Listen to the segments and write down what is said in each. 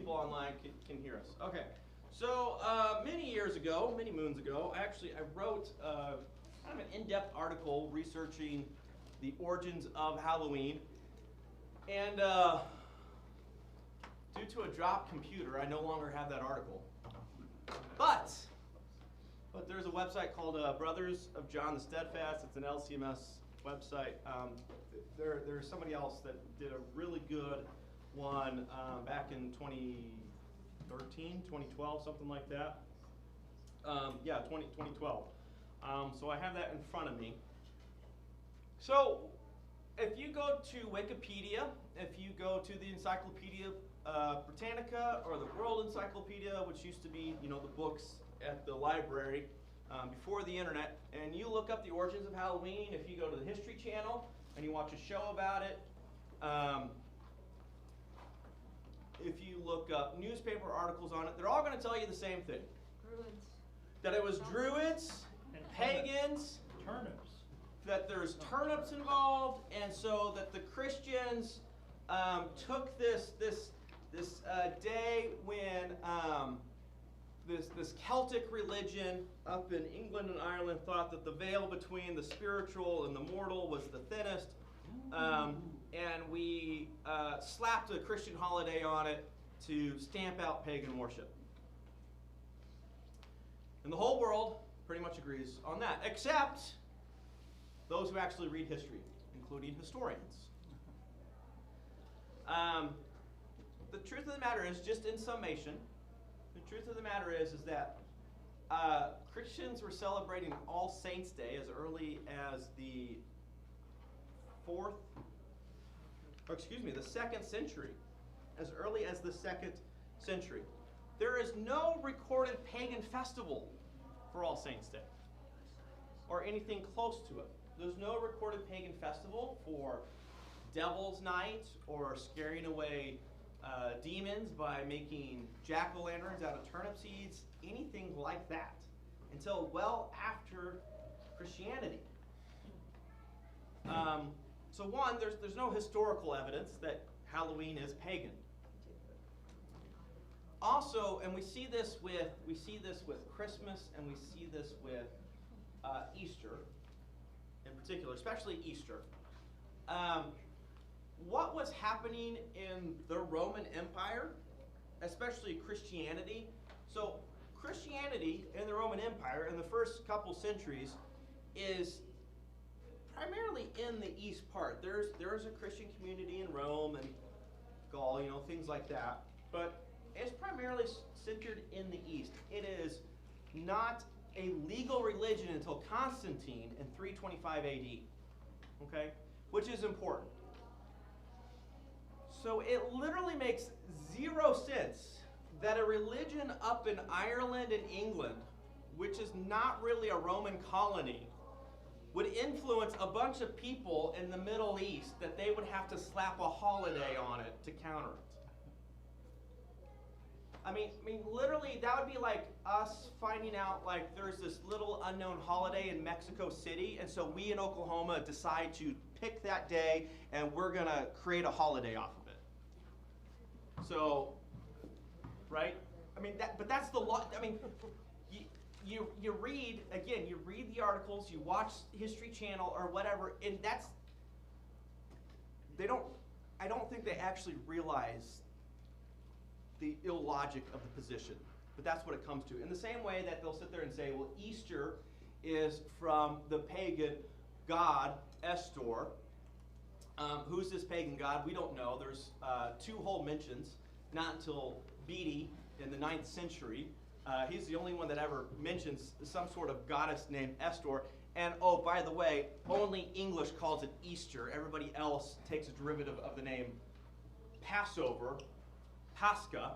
people online can hear us. Okay. So many years ago, many moons ago, I wrote kind of an in-depth article researching the origins of Halloween. And due to a dropped computer, I no longer have that article. But there's a website called Brothers of John the Steadfast. It's an LCMS website. There's somebody else that did a really good one back in 2013, 2012, something like that. 2012. So I have that in front of me. So if you go to Wikipedia, if you go to the Encyclopedia Britannica or the World Encyclopedia, which used to be, the books at the library before the internet, and you look up the origins of Halloween, if you go to the History Channel and you watch a show about it, if you look up newspaper articles on it, they're all going to tell you the same thing. Druids. That it was Druids, and pagans, turnips. that there's turnips involved, and so that the Christians took this day when this Celtic religion up in England and Ireland thought that the veil between the spiritual and the mortal was the thinnest, and we slapped a Christian holiday on it to stamp out pagan worship. And the whole world pretty much agrees on that, except those who actually read history, including historians. The truth of the matter is, just in summation, the truth of the matter is that Christians were celebrating All Saints' Day as early as the 2nd century. As early as the 2nd century. There is no recorded pagan festival for All Saints' Day, or anything close to it. There's no recorded pagan festival for Devil's Night, or scaring away demons by making jack-o'-lanterns out of turnip seeds, anything like that, until well after Christianity. So one, there's no historical evidence that Halloween is pagan. Also, and we see this with Christmas, and we see this with Easter, in particular, especially Easter. What was happening in the Roman Empire, especially Christianity? So Christianity in the Roman Empire in the first couple centuries is primarily in the east part. There's a Christian community in Rome and Gaul, things like that. But it's primarily centered in the east. It is not a legal religion until Constantine in 325 AD. Okay? Which is important. So it literally makes zero sense that a religion up in Ireland and England, which is not really a Roman colony, would influence a bunch of people in the Middle East that they would have to slap a holiday on it to counter it. I mean, literally, that would be like us finding out, like, there's this little unknown holiday in Mexico City, and so we in Oklahoma decide to pick that day, and we're going to create a holiday off of it. So, right? I mean, but that's the law. I mean, you read, again, you read the articles, you watch History Channel or whatever, and I don't think they actually realize the illogic of the position, but that's what it comes to. In the same way that they'll sit there and say, well, Easter is from the pagan god Estor. Who's this pagan god? We don't know. There's two whole mentions, not until Bede in the 9th century. He's the only one that ever mentions some sort of goddess named Estor. And oh, by the way, only English calls it Easter. Everybody else takes a derivative of the name Passover, Pascha,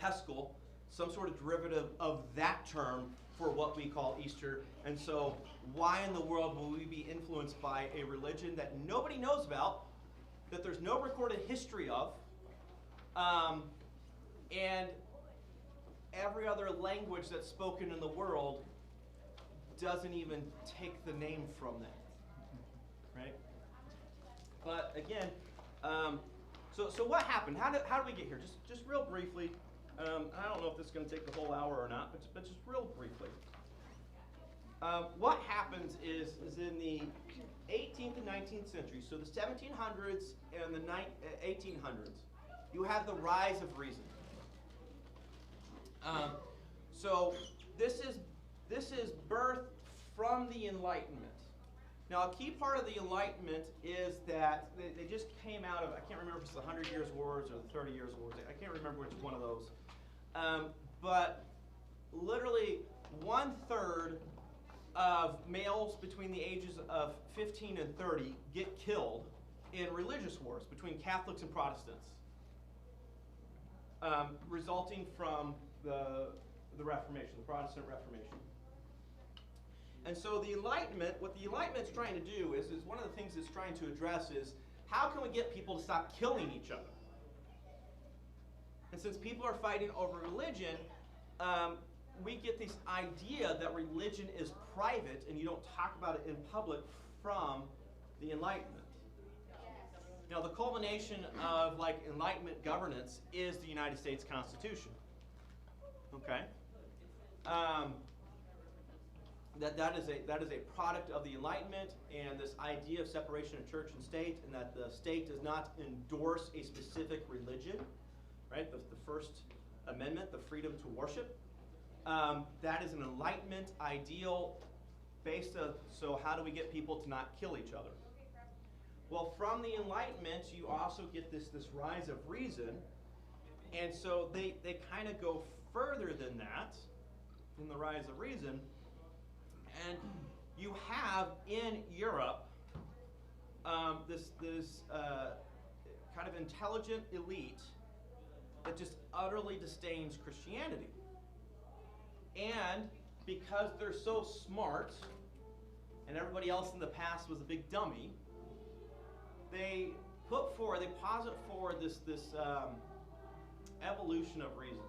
Peskel, some sort of derivative of that term for what we call Easter. And so why in the world will we be influenced by a religion that nobody knows about, that there's no recorded history of, and every other language that's spoken in the world doesn't even take the name from that, right? But again, So what happened? How did we get here? Just real briefly. I don't know if this is going to take the whole hour or not, but just real briefly. What happens is in the 18th and 19th century, so the 1700s and the 1800s, you have the rise of reason. So this is birth from the Enlightenment. Now, a key part of the Enlightenment is that they just came out of, I can't remember if it's the 100 Years' Wars or the 30 Years' Wars. I can't remember which one of those. But literally 1/3 of males between the ages of 15 and 30 get killed in religious wars between Catholics and Protestants, resulting from the Reformation, the Protestant Reformation. And so the Enlightenment, what the Enlightenment's trying to do is one of the things it's trying to address is how can we get people to stop killing each other? And since people are fighting over religion, we get this idea that religion is private and you don't talk about it in public from the Enlightenment. Now, the culmination of like Enlightenment governance is the United States Constitution. Okay, that is a product of the Enlightenment and this idea of separation of church and state, and that the state does not endorse a specific religion. Right, the First Amendment, the freedom to worship. That is an Enlightenment ideal based on, so how do we get people to not kill each other? Well, from the Enlightenment, you also get this rise of reason, and so they kind of go further than that in the rise of reason, and you have in Europe this kind of intelligent elite that just utterly disdains Christianity. And because they're so smart, and everybody else in the past was a big dummy, they posit forward this evolution of reason,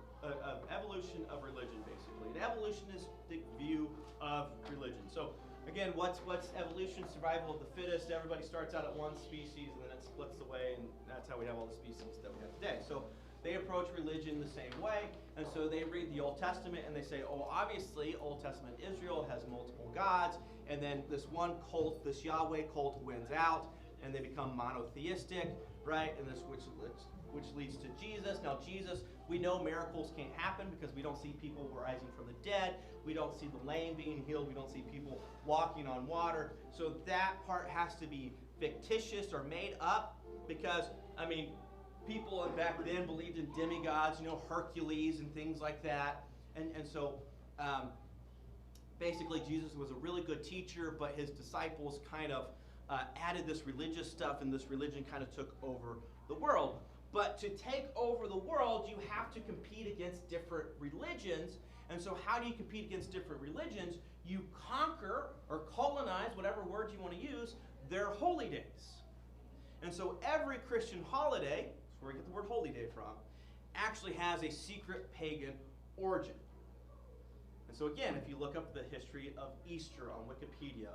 evolution of religion, basically, an evolutionistic view of religion. So again, what's evolution? Survival of the fittest. Everybody starts out at one species, and then it splits away, and that's how we have all the species that we have today. So they approach religion the same way, and so they read the Old Testament and they say, oh, obviously Old Testament Israel has multiple gods, and then this one cult, this Yahweh cult, wins out, and they become monotheistic, right? And this which leads to Jesus. Now Jesus, we know miracles can't happen because we don't see people rising from the dead, we don't see the lame being healed, we don't see people walking on water. So that part has to be fictitious or made up, because I mean, people back then believed in demigods, Hercules and things like that. And so basically Jesus was a really good teacher, but his disciples kind of added this religious stuff, and this religion kind of took over the world. But to take over the world, you have to compete against different religions. And so how do you compete against different religions? You conquer or colonize, whatever word you want to use, their holy days. And so every Christian holiday, that's where we get the word holy day from, actually has a secret pagan origin. And so again, if you look up the history of Easter on Wikipedia,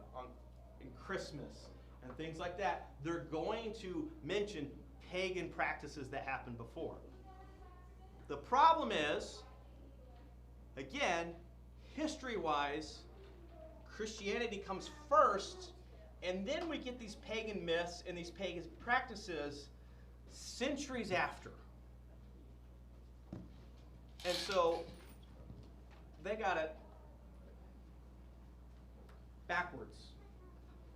and Christmas, and things like that, they're going to mention pagan practices that happened before. The problem is, again, history-wise, Christianity comes first, and then we get these pagan myths and these pagan practices centuries after. And so they got it backwards,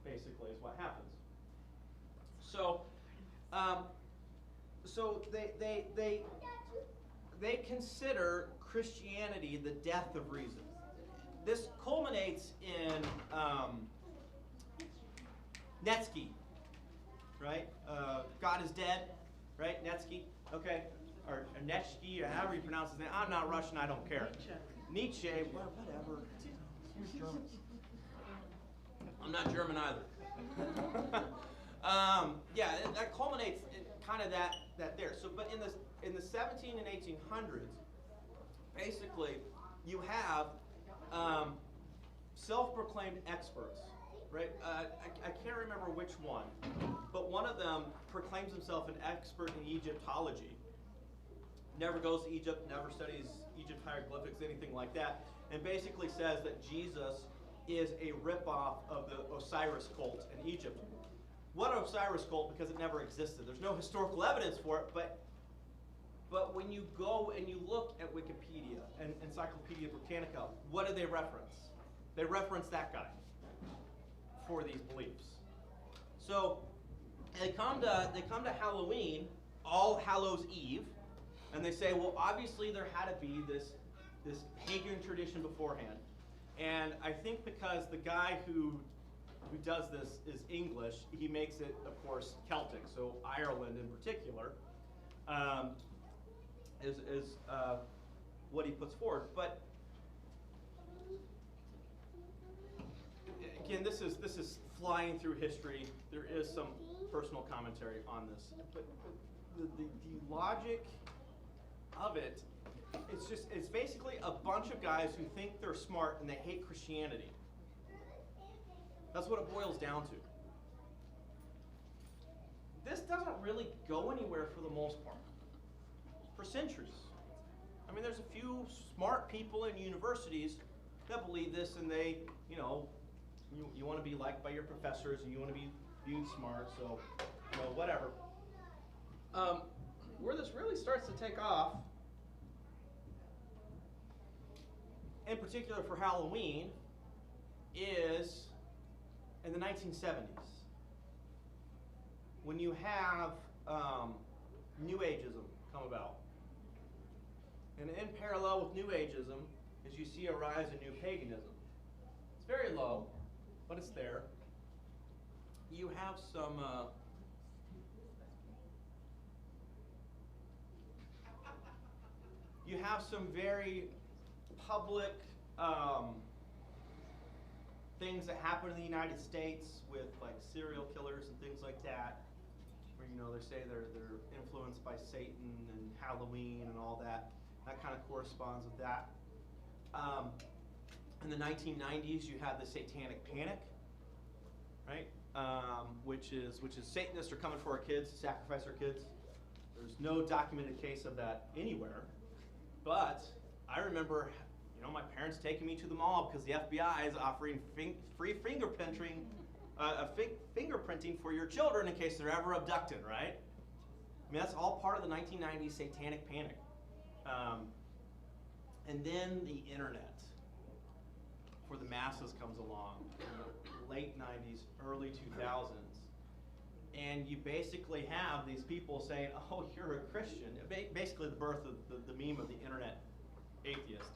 basically, is what happens. So, they consider Christianity the death of reason. This culminates in Netsky, right? God is dead, right? Netsky, okay? Or Netsky, or however you pronounce his name. I'm not Russian, I don't care. Nietzsche, whatever. I'm not German either. Yeah, that culminates in kind of that there. So, but in the 17 and 1800s, basically, you have self-proclaimed experts right? I can't remember which one, but one of them proclaims himself an expert in Egyptology. Never goes to Egypt, never studies Egypt hieroglyphics, anything like that, and basically says that Jesus is a ripoff of the Osiris cult in Egypt. What Osiris cult? Because it never existed. There's no historical evidence for it, but when you go and you look at Wikipedia and Encyclopedia Britannica, what do they reference? They reference that guy for these beliefs. So they come to Halloween, All Hallows Eve, and they say, well, obviously there had to be this pagan tradition beforehand. And I think because the guy who does this is English, he makes it, of course, Celtic. So Ireland in particular is what he puts forward. But again, this is flying through history. There is some personal commentary on this, but the logic of it, it's basically a bunch of guys who think they're smart and they hate Christianity. That's what it boils down to. This doesn't really go anywhere for the most part. For centuries. I mean, there's a few smart people in universities that believe this, and they, you want to be liked by your professors and you want to be viewed smart, so, whatever. Where this really starts to take off, in particular for Halloween, is in the 1970s, when you have New Ageism come about. And in parallel with New Ageism is you see a rise in New Paganism. It's very low, but it's there. You have some very public things that happen in the United States with like serial killers and things like that, where they say they're influenced by Satan and Halloween and all that. That kind of corresponds with that. In the 1990s, you had the Satanic Panic, right? Which is Satanists are coming for our kids, to sacrifice our kids. There's no documented case of that anywhere, but I remember, my parents taking me to the mall because the FBI is offering free fingerprinting for your children in case they're ever abducted, right? I mean, that's all part of the 1990s Satanic Panic. And then the internet for the masses comes along in the late 90s, early 2000s. And you basically have these people saying, oh, you're a Christian. Basically the birth of the meme of the internet atheist.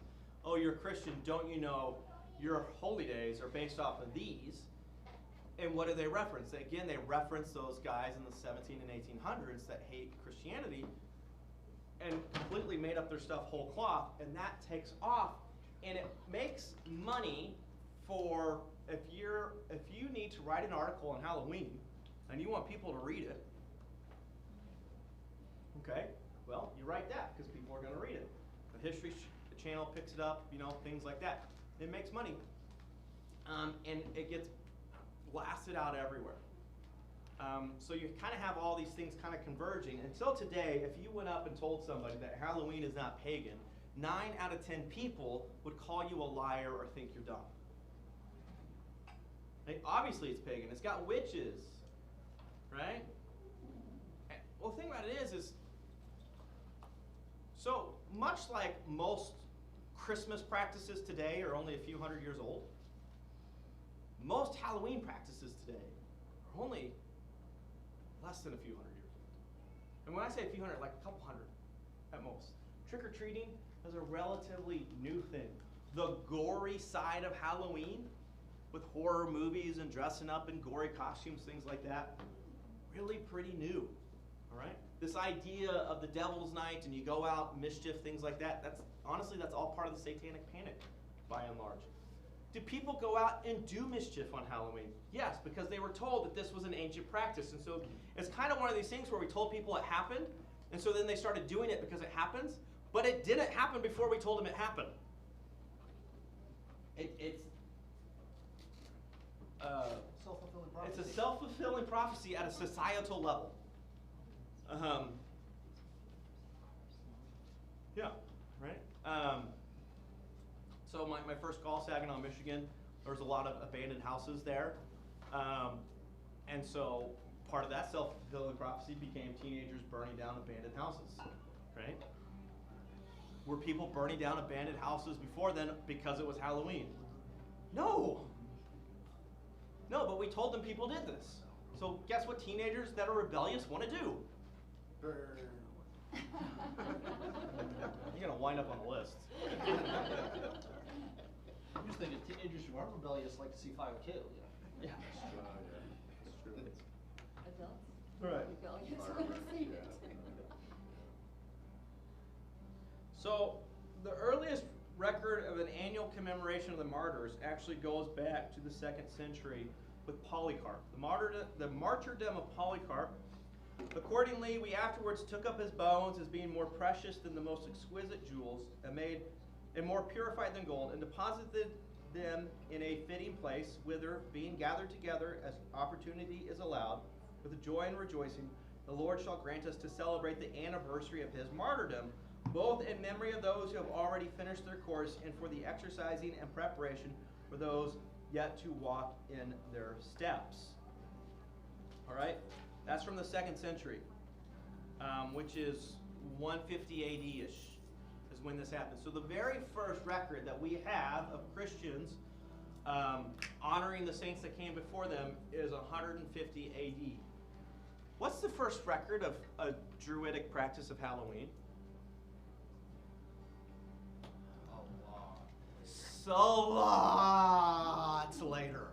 Oh, you're a Christian, don't you know your holy days are based off of these? And what do they reference? Again, they reference those guys in the 17 and 1800s that hate Christianity and completely made up their stuff whole cloth, and that takes off, and it makes money for if you need to write an article on Halloween and you want people to read it. Okay, well, you write that because people are going to read it. The History Channel picks it up, things like that. It makes money, and it gets blasted out everywhere. So you kind of have all these things kind of converging. Until today, if you went up and told somebody that Halloween is not pagan, 9 out of 10 people would call you a liar or think you're dumb. Obviously it's pagan. It's got witches, right? Well, the thing about it is so much like most Christmas practices today are only a few hundred years old, most Halloween practices today are only less than a few hundred years old. And when I say a few hundred, like a couple hundred at most. Trick-or-treating is a relatively new thing. The gory side of Halloween, with horror movies and dressing up in gory costumes, things like that, really pretty new, all right? This idea of the devil's night and you go out, mischief, things like that, that's all part of the Satanic Panic, by and large. Do people go out and do mischief on Halloween? Yes, because they were told that this was an ancient practice. And so it's kind of one of these things where we told people it happened, and so then they started doing it because it happens, but it didn't happen before we told them it happened. Self-fulfilling prophecy. It's a self-fulfilling prophecy at a societal level. Yeah, right? So my first call, Saginaw, Michigan, there was a lot of abandoned houses there. And so part of that self-fulfilling prophecy became teenagers burning down abandoned houses, right? Were people burning down abandoned houses before then because it was Halloween? No! No, but we told them people did this. So guess what teenagers that are rebellious want to do? Burn. You're going to wind up on the list. I'm just thinking teenagers who aren't rebellious like to see fire kill. Yeah. That's true. Adults. Right. Rebellious when they see it. So the earliest record of an annual commemoration of the martyrs actually goes back to the 2nd century with Polycarp. The martyrdom of Polycarp. Accordingly, we afterwards took up his bones as being more precious than the most exquisite jewels, and more purified than gold, and deposited them in a fitting place, whither, being gathered together as opportunity is allowed, with a joy and rejoicing, the Lord shall grant us to celebrate the anniversary of his martyrdom, both in memory of those who have already finished their course, and for the exercising and preparation for those yet to walk in their steps. All right? That's from the 2nd century, which is 150 AD-ish is when this happened. So the very first record that we have of Christians honoring the saints that came before them is 150 AD. What's the first record of a Druidic practice of Halloween? A lot later.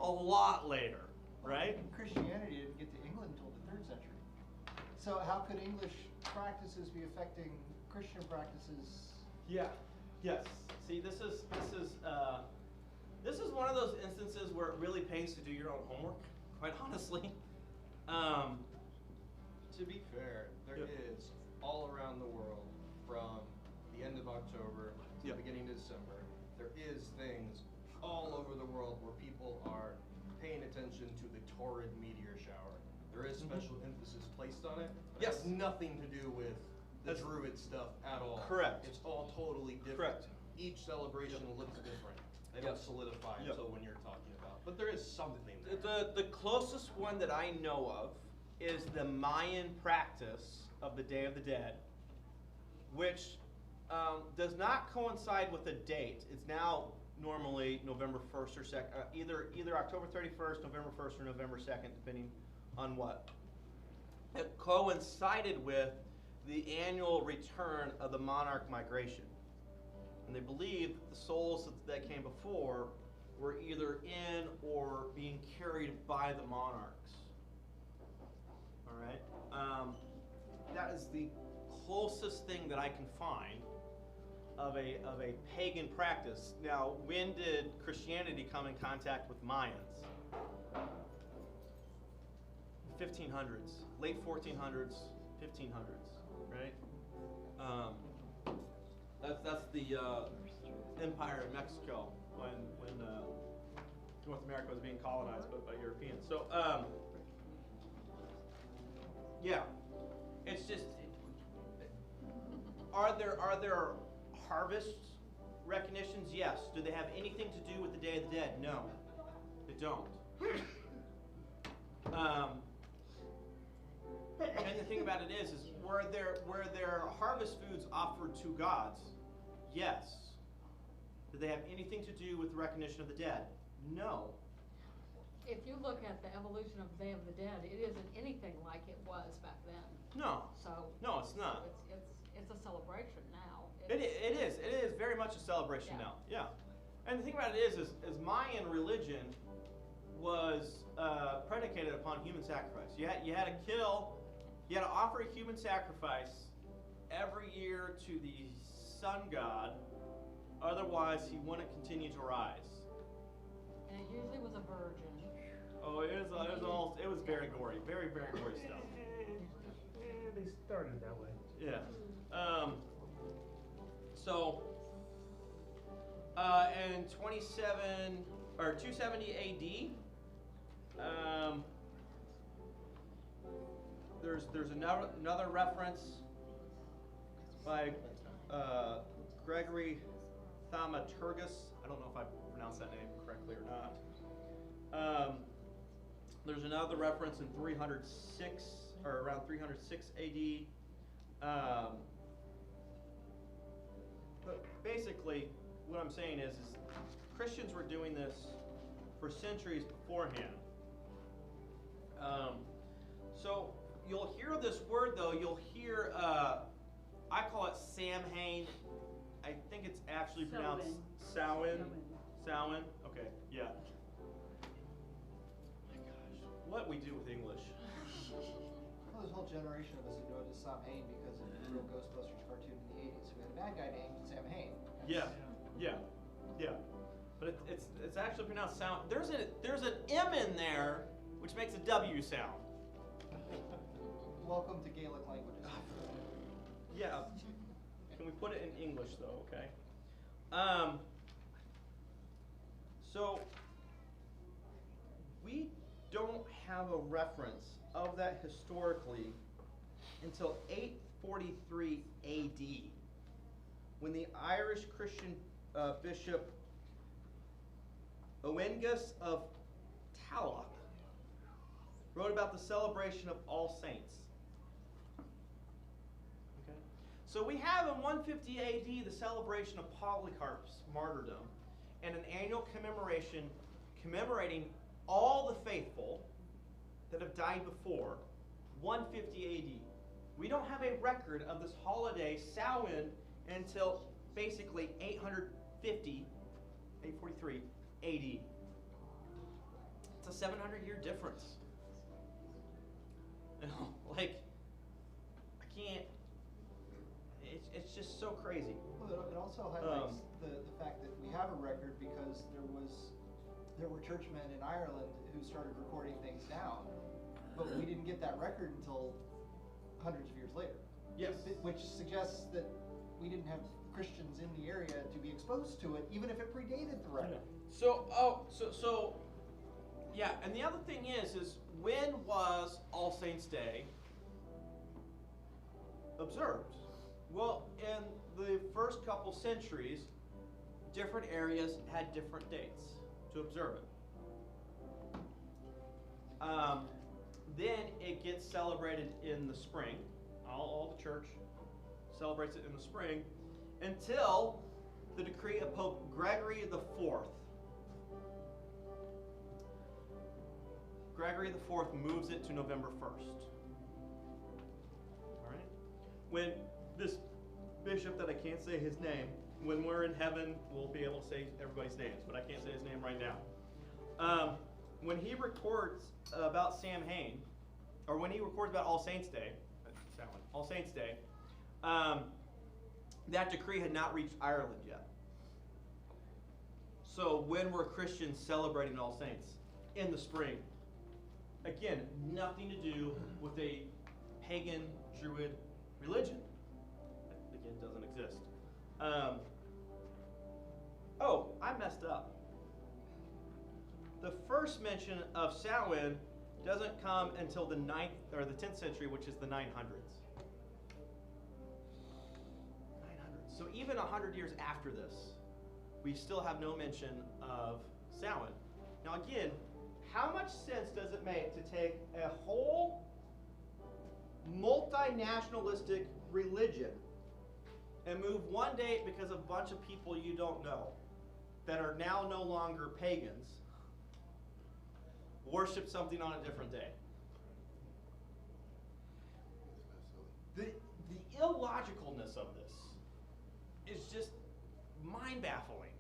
A lot later, right? Christianity didn't get to England until the 3rd century. So how could English practices be affecting Christian practices? Yeah. Yes. See, this is one of those instances where it really pays to do your own homework, quite honestly. To be fair, there is all around the world, from the end of October to the beginning of December, there is things all over the world where people are paying attention to the torrid meteor shower. There is special emphasis placed on it. But Yes. It has nothing to do with the That's Druid stuff at all. correct. It's all totally different. Correct. Each celebration looks different. They don't solidify until when you're talking about. But there is something there. The closest one that I know of is the Mayan practice of the Day of the Dead, which does not coincide with a date. It's now normally November 1st or 2nd, either October 31st, November 1st, or November 2nd, depending on what. It coincided with the annual return of the monarch migration. And they believe that the souls that came before were either in or being carried by the monarchs. All right? That is the closest thing that I can find of a pagan practice. Now, when did Christianity come in contact with Mayans? 1500s, late 1400s, 1500s, right? That's the empire in Mexico when North America was being colonized by Europeans. So yeah, it's just, are there harvest recognitions? Yes. Do they have anything to do with the Day of the Dead? No, they don't. And the thing about it is were there harvest foods offered to gods? Yes. Did they have anything to do with the recognition of the dead? No. If you look at the evolution of the Day of the Dead, it isn't anything like it was back then. No. So No, it's not. So it's a celebration now. It is very much a celebration now. Yeah. And the thing about it is Mayan religion was predicated upon human sacrifice. You had to kill, you had to offer a human sacrifice every year to the sun god, otherwise he wouldn't continue to rise. And it usually was a virgin. Oh, it was very gory, very, very gory stuff. They started that way. Yeah. In or 270 AD. There's another reference by Gregory Thaumaturgus. I don't know if I pronounced that name correctly or not. There's another reference in 306 or around 306 AD. But basically, what I'm saying is Christians were doing this for centuries beforehand. So you'll hear this word, though. You'll hear, I call it Samhain. I think it's actually pronounced Samhain. Samhain. Okay, yeah. My gosh, what we do with English. Well, there's a whole generation of us who know it as Samhain because of the real Ghostbusters cartoon in the 80s. We had a bad guy named Samhain. Yeah. But it's actually pronounced sound. There's an M in there, which makes a W sound. Welcome to Gaelic languages. Yeah. Can we put it in English though? Okay. So we don't have a reference of that historically until 843 AD, when the Irish Christian bishop Oengus of Tallaght wrote about the celebration of All Saints. Okay. So we have in 150 AD the celebration of Polycarp's martyrdom and an annual commemoration commemorating all the faithful that have died before 150 AD. We don't have a record of this holiday, Samhain, until basically 843 AD. It's a 700-year difference. Like, I can't. It's just so crazy. Well, it also highlights the fact that we have a record because there were churchmen in Ireland who started recording things down, but we didn't get that record until hundreds of years later. Yes. Which suggests that we didn't have Christians in the area to be exposed to it, even if it predated the record. So, yeah. And the other thing is when was All Saints' Day observed? Well, in the first couple centuries, different areas had different dates to observe it. Then it gets celebrated in the spring. All the church celebrates it in the spring until the decree of Pope Gregory the Fourth. Gregory the Fourth moves it to November 1st. All right? When this bishop that I can't say his name, when we're in heaven, we'll be able to say everybody's names, but I can't say his name right now. When he records about Samhain, or when he records about All Saints' Day, that decree had not reached Ireland yet. So when were Christians celebrating All Saints? In the spring. Again, nothing to do with a pagan Druid religion. That, again, doesn't exist. I messed up. The first mention of Samhain doesn't come until the 9th or the 10th century, which is the 900s. So even 100 years after this, we still have no mention of Samhain. Now again, how much sense does it make to take a whole multinationalistic religion and move one date because a bunch of people you don't know that are now no longer pagans worship something on a different day? The illogicalness of this is just mind-baffling.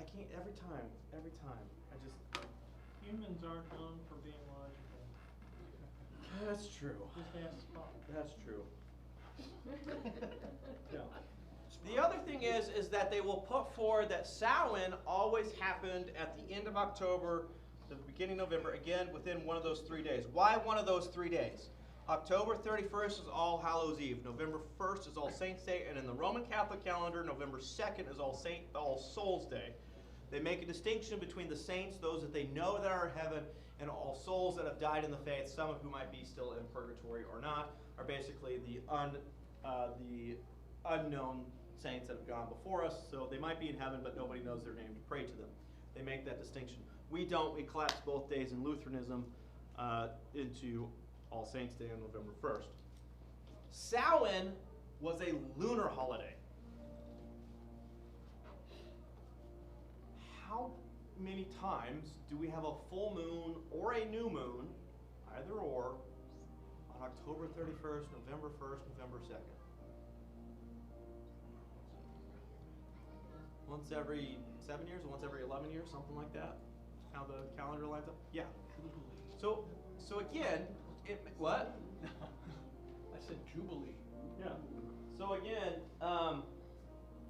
I can't, every time, I just... Humans aren't known for being logical. That's true. Just ask Spock. That's true. Yeah. The other thing is that they will put forward that Samhain always happened at the end of October, the beginning of November, again, within one of those 3 days. Why one of those 3 days? October 31st is All Hallows Eve. November 1st is All Saints Day, and in the Roman Catholic calendar, November 2nd is All Souls Day. They make a distinction between the saints, those that they know that are in heaven, and all souls that have died in the faith, some of whom might be still in purgatory or not, are basically the unknown saints that have gone before us. So they might be in heaven, but nobody knows their name to pray to them. They make that distinction. We don't. We collapse both days in Lutheranism into All Saints Day on November 1st. Samhain was a lunar holiday. How many times do we have a full moon or a new moon, either or, on October 31st, November 1st, November 2nd? Once every 7 years, or once every 11 years, something like that? How the calendar lines up? Yeah. So again, what? I said Jubilee. Yeah. So again,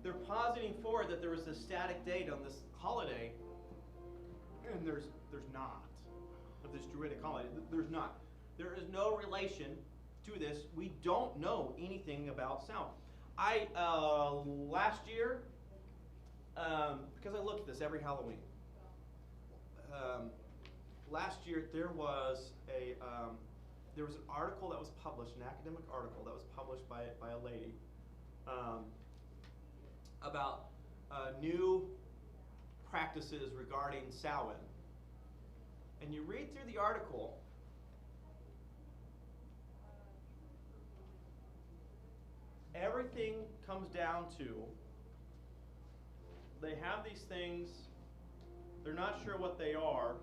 they're positing forward that there was a static date on this holiday, and there's not. Of this Druidic holiday, there's not. There is no relation to this. We don't know anything about Samhain. Last year, because I look at this every Halloween. Last year there was an article that was published, an academic article that was published by a lady about new practices regarding Samhain. And you read through the article, everything comes down to they have these things, they're not sure what they are.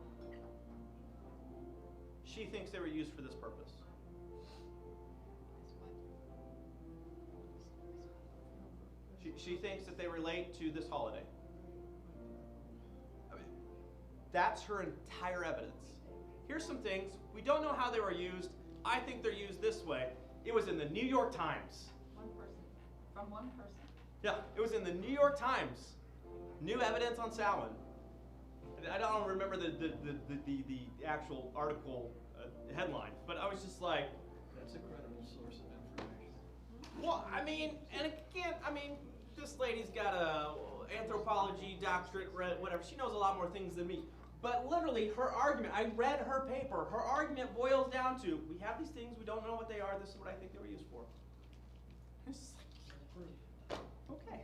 She thinks they were used for this purpose. She thinks that they relate to this holiday. I mean, that's her entire evidence. Here's some things. We don't know how they were used. I think they're used this way. It was in the New York Times. One person, from one person. Yeah, it was in the New York Times. New evidence on Samhain. I don't remember the actual article headline, but I was just like, That's a credible source of information. well, I mean, and again, I mean, this lady's got a anthropology doctorate, whatever. She knows a lot more things than me. But literally, her argument, I read her paper, her argument boils down to, we have these things, we don't know what they are, this is what I think they were used for. It's just like, okay.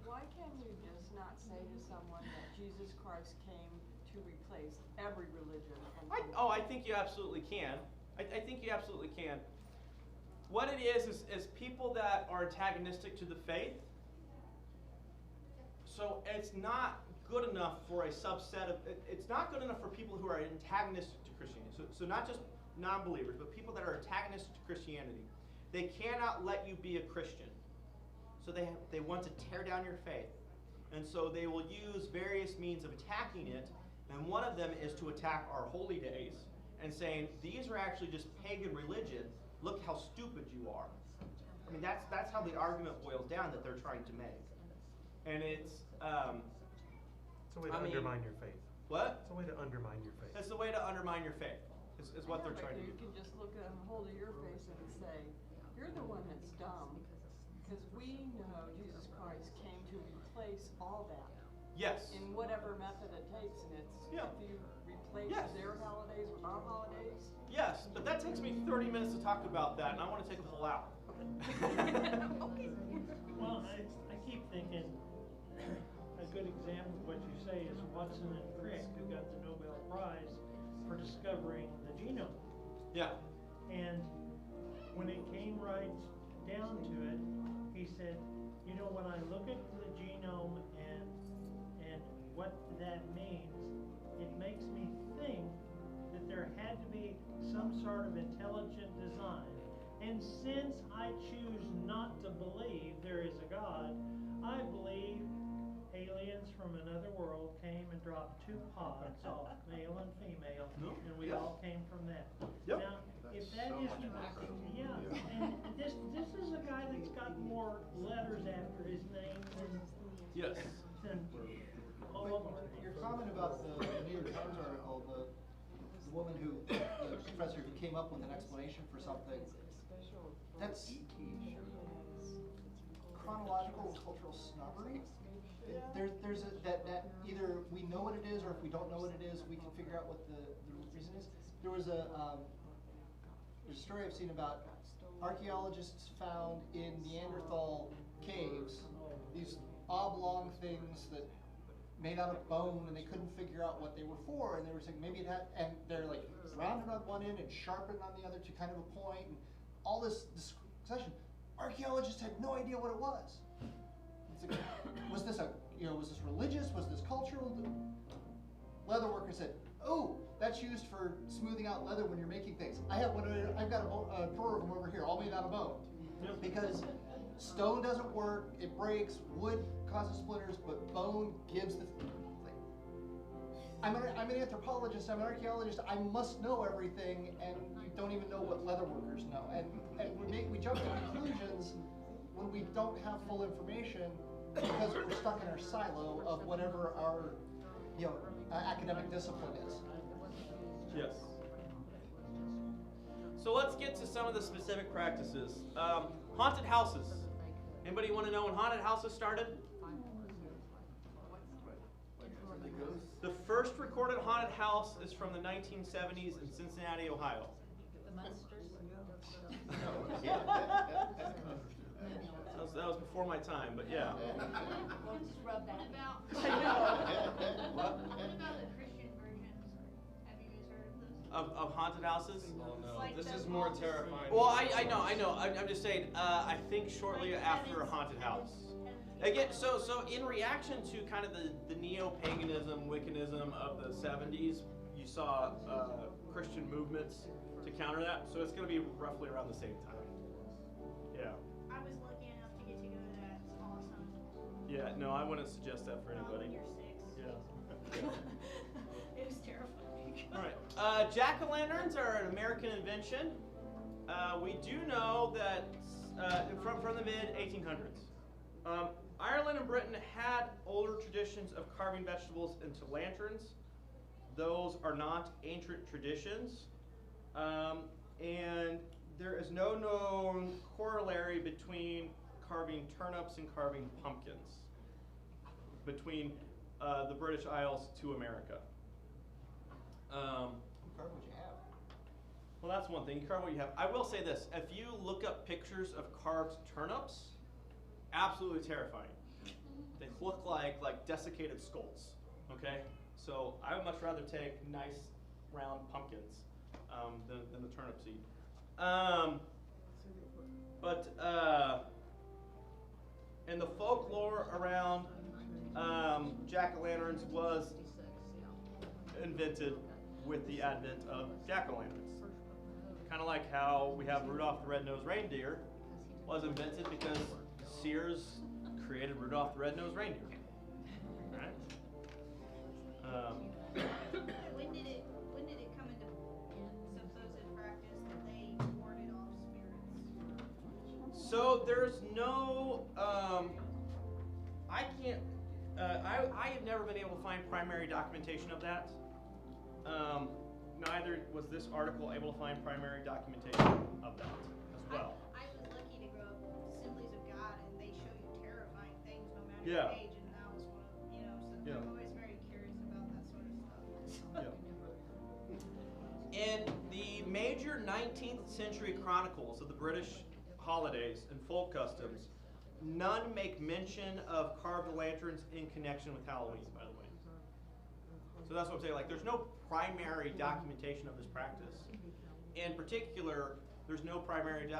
Why can we just not say to someone that Jesus Christ came to replace every religion? I think you absolutely can. I think you absolutely can. What it is people that are antagonistic to the faith. So it's not good enough for a subset of, it's not good enough for people who are antagonistic to Christianity. So not just non-believers, but people that are antagonistic to Christianity. They cannot let you be a Christian. So they want to tear down your faith. And so they will use various means of attacking it. And one of them is to attack our holy days and saying, these are actually just pagan religion. Look how stupid you are. I mean, that's how the argument boils down that they're trying to make. And it's a way to undermine your faith. What? It's a way to undermine your faith. It's a way to undermine your faith, is what they're trying to do. You can just look at a hold of your face and say, you're the one that's dumb, because we know Jesus Christ came to replace all that. Yes. In whatever method it takes, and it's, Yeah. if you replace Yes. their holidays with our holidays. Yes, but that takes me 30 minutes to talk about that, and I want to take a whole hour. Okay. Well, I keep thinking, a good example of what you say is Watson and Crick, who got the Nobel Prize for discovering the genome. Yeah. And when it came right down to it, he said, you know, when I look at the genome and what that means, it makes me think that there had to be some sort of intelligent design. And since I choose not to believe there is a God, I believe aliens from another world came and dropped two pods off, male and female, and we all came from that. Yep. Now, if that is, yeah, and this is a guy that's got more letters after his name Yes. than all of them. Your comment about the New York Times article, the woman who, the professor who came up with an explanation for something, that's chronological and cultural snobbery. There's that either we know what it is, or if we don't know what it is, we can figure out what the reason is. There's a story I've seen about archaeologists found in Neanderthal caves these oblong things that made out of bone, and they couldn't figure out what they were for, and they were saying maybe it had, and they're like rounded on one end and sharpened on the other to kind of a point, and all this discussion. Archaeologists had no idea what it was. It's like, was this religious? Was this cultural? Leather worker said, "Oh, that's used for smoothing out leather when you're making things. I've got a drawer of them over here, all made out of bone, because stone doesn't work, it breaks, wood causes splinters, but bone gives the thing." I'm an anthropologist, I'm an archaeologist, I must know everything, and you don't even know what leather workers know. And we jump to conclusions when we don't have full information because we're stuck in our silo of whatever our academic discipline is. Yes. So let's get to some of the specific practices. Haunted houses. Anybody want to know when haunted houses started? The first recorded haunted house is from the 1970s in Cincinnati, Ohio. The Munsters? That was before my time, but yeah. We'll just rub that about. I know. What about the Christian versions? Have you guys heard of those? Of haunted houses? Oh no, Like this the is more haunted- terrifying. Well, I know. I'm just saying. I think shortly after a haunted house. Again, so in reaction to kind of the neo-paganism, Wiccanism of the 70s, you saw Christian movements to counter that. So it's going to be roughly around the same time. Yeah. I was lucky enough to get to go to that. It's awesome. Yeah. No, I wouldn't suggest that for anybody. When you're 6. Yeah. It was terrifying. All right. Jack-o'-lanterns are an American invention. We do know that from the mid-1800s. Ireland and Britain had older traditions of carving vegetables into lanterns. Those are not ancient traditions. And there is no known corollary between carving turnips and carving pumpkins between the British Isles to America. Carve what you have. Well, that's one thing. You carve what you have. I will say this. If you look up pictures of carved turnips, absolutely terrifying. They look like desiccated skulls. Okay? So I would much rather take nice round pumpkins than the turnip seed. And the folklore around jack-o'-lanterns was invented with the advent of jack-o'-lanterns. Kind of like how we have Rudolph the Red-Nosed Reindeer was invented because Sears created Rudolph the Red-Nosed Reindeer. Right? When did it come into supposed practice that they warded off spirits? So there's no, I can't, I have never been able to find primary documentation of that. Neither was this article able to find primary documentation of that as well. I was lucky to grow up with Assemblies of God, and they show you terrifying things no matter Yeah. your age, and that was one of, so Yeah. I'm always very curious about that sort of stuff. Yeah. In the major 19th century chronicles of the British holidays and folk customs, none make mention of carved lanterns in connection with Halloween, by the way. So that's what I'm saying, like there's no primary documentation of this practice. In particular, there's no primary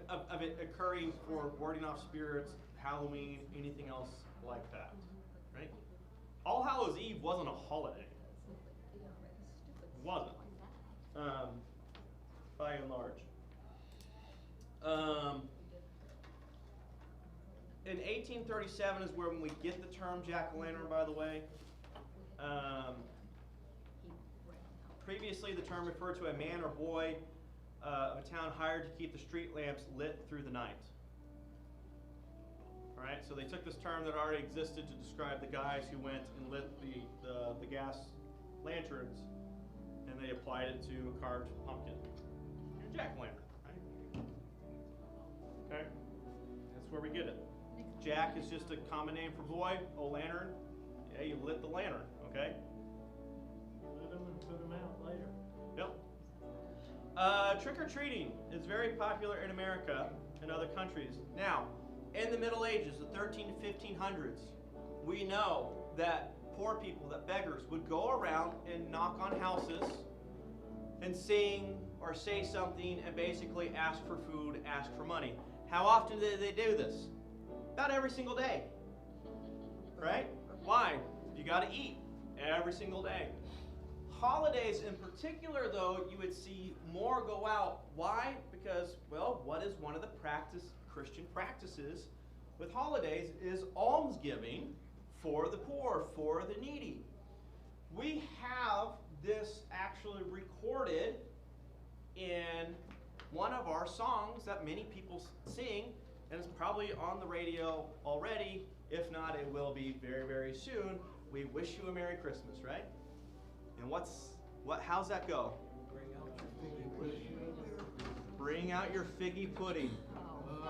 of it occurring for warding off spirits, Halloween, anything else like that, right? All Hallows Eve wasn't a holiday. It wasn't, by and large. In 1837 is when we get the term jack-o'-lantern, by the way. Previously, the term referred to a man or boy of a town hired to keep the street lamps lit through the night. All right, so they took this term that already existed to describe the guys who went and lit the gas lanterns and they applied it to a carved pumpkin. Your jack-o'-lantern, right? Okay, that's where we get it. Jack is just a common name for boy. O-lantern, yeah, you lit the lantern, okay? Lit them and put them out later. Yep. Trick-or-treating is very popular in America and other countries. Now, in the Middle Ages, the 13 to 1500s, we know that poor people, that beggars, would go around and knock on houses and sing or say something and basically ask for food, ask for money. How often did they do this? About every single day. Right? Why? You got to eat every single day. Holidays in particular, though, you would see more go out. Why? Because, well, what is one of the Christian practices with holidays is almsgiving for the poor, for the needy. We have this actually recorded in one of our songs that many people sing, and it's probably on the radio already. If not, it will be very, very soon. We wish you a Merry Christmas, right? And how's that go? Bring out your figgy pudding.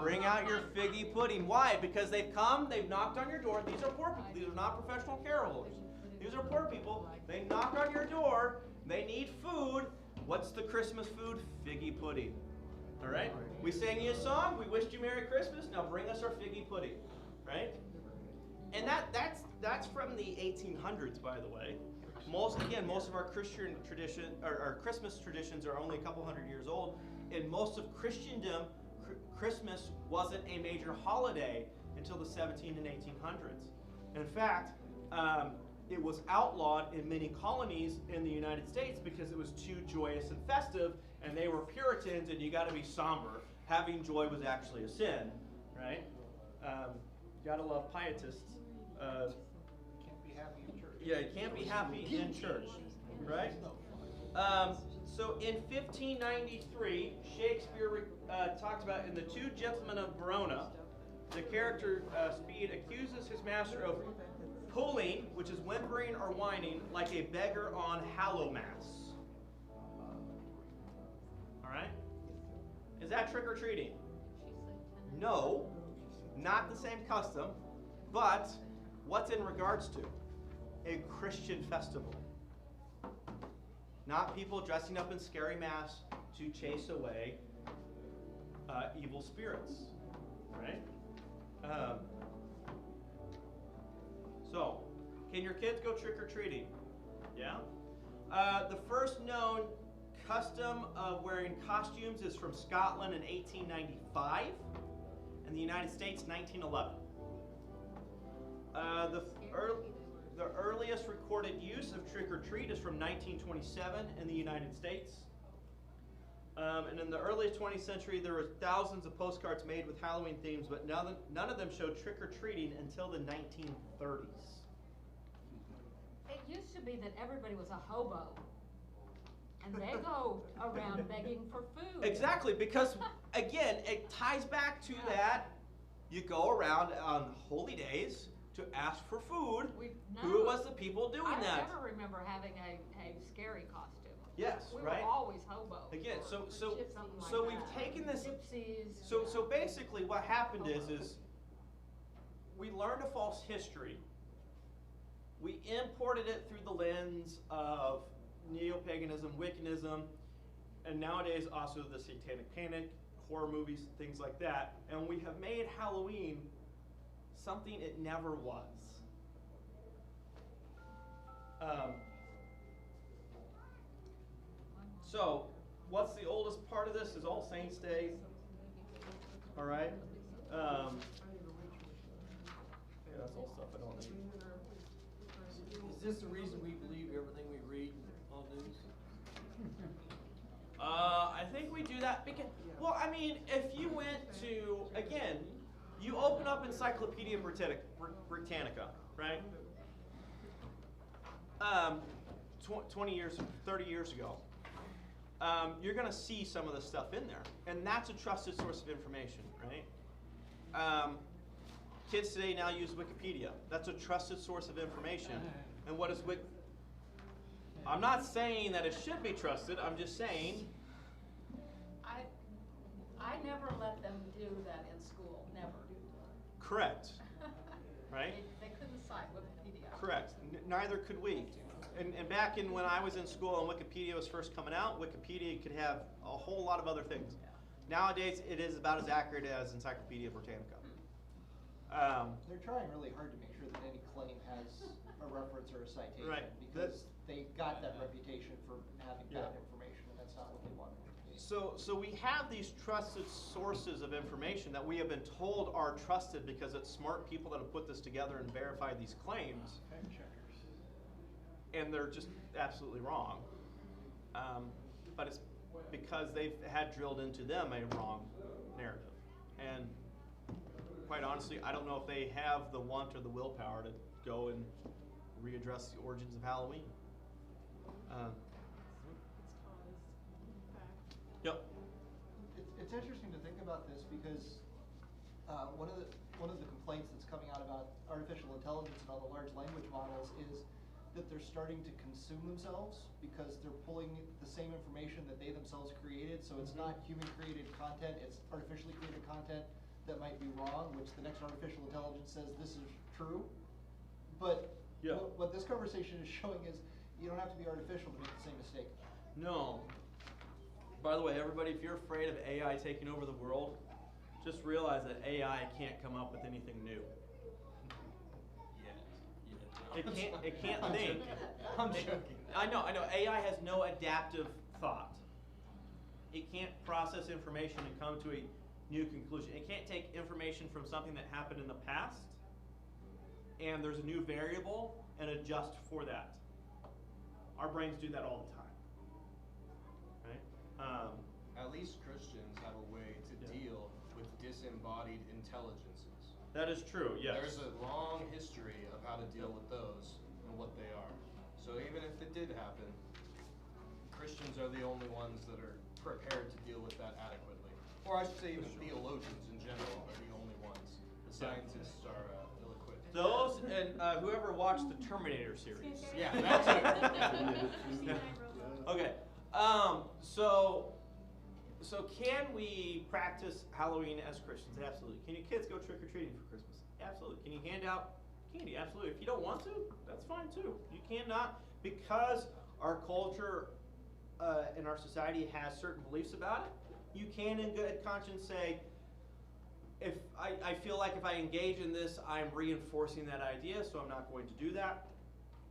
Bring out your figgy pudding. Why? Because they've come, they've knocked on your door. These are poor people. These are not professional carolers. These are poor people. They knock on your door. They need food. What's the Christmas food? Figgy pudding. All right? We sang you a song. We wished you Merry Christmas. Now bring us our figgy pudding. Right? And that's from the 1800s, by the way. Most of our Christian tradition, or our Christmas traditions are only a couple hundred years old. In most of Christendom, Christmas wasn't a major holiday until the 17 and 1800s. In fact, it was outlawed in many colonies in the United States because it was too joyous and festive, and they were Puritans, and you got to be somber. Having joy was actually a sin, right? Gotta love pietists. Can't be happy in church. Yeah, you can't be happy in church, right? So in 1593, Shakespeare talks about in The Two Gentlemen of Verona, the character Speed accuses his master of puling, which is whimpering or whining, like a beggar on Hallowmas. All right? Is that trick-or-treating? No, not the same custom, but what's in regards to? A Christian festival. Not people dressing up in scary masks to chase away evil spirits, right? So, can your kids go trick-or-treating? Yeah? The first known custom of wearing costumes is from Scotland in 1895, and the United States 1911. The earliest recorded use of trick-or-treat is from 1927 in the United States. And in the early 20th century, there were thousands of postcards made with Halloween themes, but none of them showed trick-or-treating until the 1930s. It used to be that everybody was a hobo, and they go around begging for food. Exactly, because, again, it ties back to that. You go around on holy days to ask for food. Who was the people doing that? I never remember having a scary costume. Yes, we right? were always hobos. Again, so Like we've that. taken this. Gypsies. So basically, what happened is we learned a false history. We imported it through the lens of neo-paganism, Wiccanism, and nowadays also the Satanic Panic, horror movies, things like that. And we have made Halloween something it never was. So, what's the oldest part of this is All Saints Day. All right. Yeah, that's all stuff I don't need. Is this the reason we believe everything we read on news? I think we do that because, well, I mean, if you went to, again, you open up Encyclopedia Britannica, right? 20 years, 30 years ago. You're going to see some of the stuff in there. And that's a trusted source of information, right? Kids today now use Wikipedia. That's a trusted source of information. And what is I'm not saying that it should be trusted. I'm just saying. I never let them do that in school, never. Correct. Right? They couldn't cite Wikipedia. Correct. Neither could we. And back in when I was in school and Wikipedia was first coming out, Wikipedia could have a whole lot of other things. Nowadays, it is about as accurate as Encyclopedia Britannica. They're trying really hard to make sure that any claim has a reference or a citation. Right. Because they got that reputation for having Yeah. bad information, and that's not what they wanted it to be. So we have these trusted sources of information that we have been told are trusted because it's smart people that have put this together and verified these claims. Fact checkers. And they're just absolutely wrong. But it's because they've had drilled into them a wrong narrative. And quite honestly, I don't know if they have the want or the willpower to go and readdress the origins of Halloween. Yep. It's interesting to think about this because one of the complaints that's coming out about artificial intelligence and all the large language models is that they're starting to consume themselves because they're pulling the same information that they themselves created. So it's not human created content, it's artificially created content that might be wrong, which the next artificial intelligence says this is true. But Yeah. what this conversation is showing is you don't have to be artificial to make the same mistake. No. By the way, everybody, if you're afraid of AI taking over the world, just realize that AI can't come up with anything new. It can't I'm think. joking. I'm joking. I know. AI has no adaptive thought. It can't process information and come to a new conclusion. It can't take information from something that happened in the past and there's a new variable and adjust for that. Our brains do that all the time. Right? At least Christians have a way to deal with disembodied intelligences. That is true, yes. There's a long history of how to deal with those and what they are. So even if it did happen, Christians are the only ones that are prepared to deal with that adequately. Or I should say even theologians in general are the only ones. The scientists are ill-equipped. Those and whoever watched the Terminator series. Yeah, that too. Okay. So can we practice Halloween as Christians? Absolutely. Can your kids go trick-or-treating for Christmas? Absolutely. Can you hand out candy? Absolutely. If you don't want to, that's fine too. You cannot, because our culture and our society has certain beliefs about it, you can in good conscience say, if I feel like if I engage in this, I'm reinforcing that idea, so I'm not going to do that.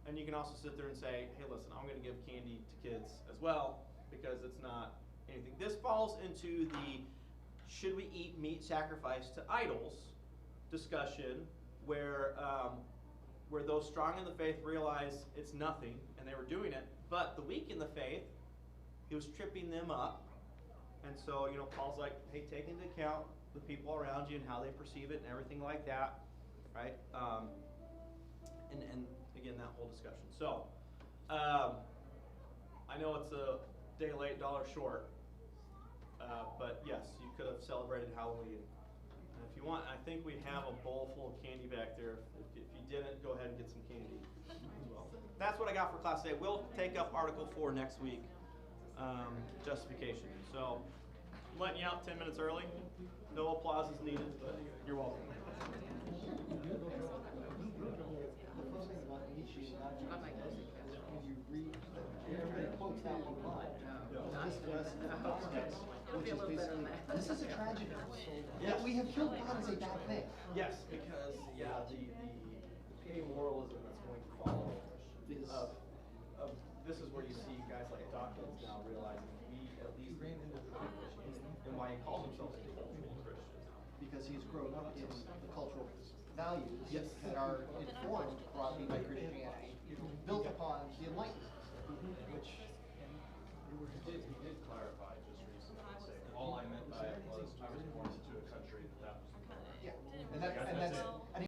And you can also sit there and say, hey, listen, I'm going to give candy to kids as well, because it's not anything. This falls into the should we eat meat sacrificed to idols discussion, where those strong in the faith realize it's nothing, and they were doing it, but the weak in the faith, he was tripping them up. And so, Paul's like, hey, take into account the people around you and how they perceive it and everything like that, right? And again, that whole discussion. So, I know it's a day late, dollar short, but yes, you could have celebrated Halloween. And if you want, I think we have a bowl full of candy back there. If you didn't, go ahead and get some candy as well. That's what I got for Class A. We'll take up Article 4 next week, justification. So, I'm letting you out 10 minutes early. No applause is needed, but you're welcome. The first thing about Nietzsche and not just is when you read, everybody quotes that one line. Just the rest of the context, which is basically, this is a tragedy. That we have killed God is a bad thing. Yes, because the pagan moralism that's going to follow this is where you see guys like Dawkins now realizing we at least ran into the Christians and why he calls himself a Christian. Because he's grown up in the cultural values that are informed broadly by Christianity, built upon the Enlightenment, which He did